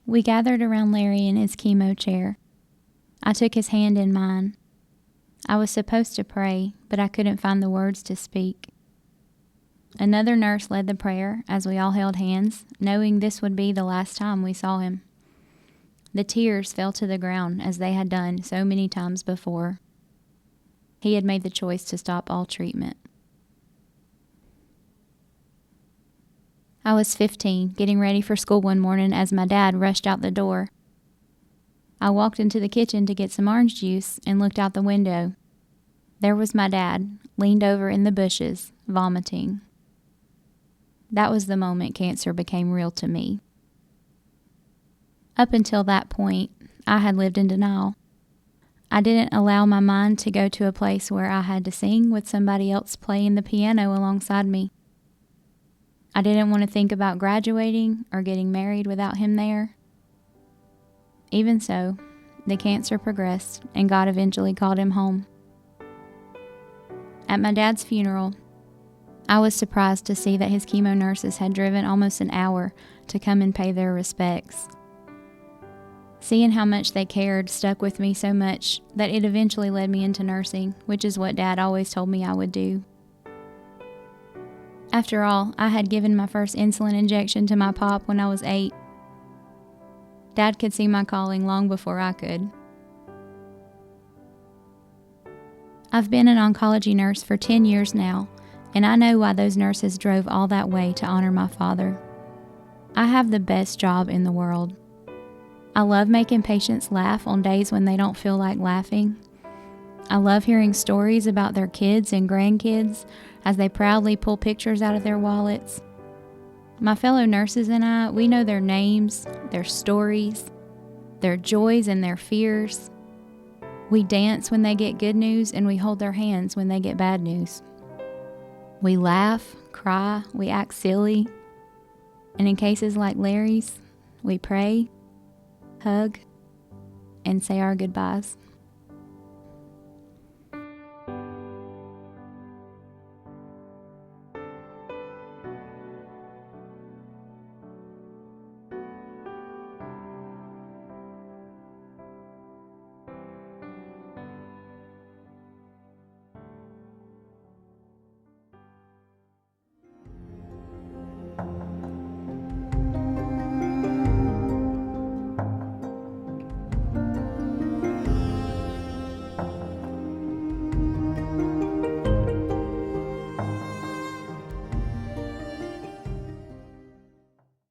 We gathered around Larry in his chemo chair. I took his hand in mine. I was supposed to pray, but I couldn't find the words to speak. Another nurse led the prayer as we all held hands, knowing this would be the last time we saw him. The tears fell to the ground as they had done so many times before. He had made the choice to stop all treatment. I was 15, getting ready for school one morning as my dad rushed out the door. I walked into the kitchen to get some orange juice and looked out the window. There was my dad, leaned over in the bushes, vomiting. That was the moment cancer became real to me. Up until that point, I had lived in denial. I didn't allow my mind to go to a place where I had to sing with somebody else playing the piano alongside me. I didn't want to think about graduating or getting married without him there. Even so, the cancer progressed and God eventually called him home. At my dad's funeral, I was surprised to see that his chemo nurses had driven almost an hour to come and pay their respects. Seeing how much they cared stuck with me so much that it eventually led me into nursing, which is what Dad always told me I would do. After all, I had given my first insulin injection to my pop when I was 8. Dad could see my calling long before I could. I've been an oncology nurse for 10 years now, and I know why those nurses drove all that way to honor my father. I have the best job in the world. I love making patients laugh on days when they don't feel like laughing. I love hearing stories about their kids and grandkids as they proudly pull pictures out of their wallets. My fellow nurses and I, we know their names, their stories, their joys and their fears. We dance when they get good news, and we hold their hands when they get bad news. We laugh, cry, we act silly. And in cases like Larry's, we pray, hug, and say our goodbyes.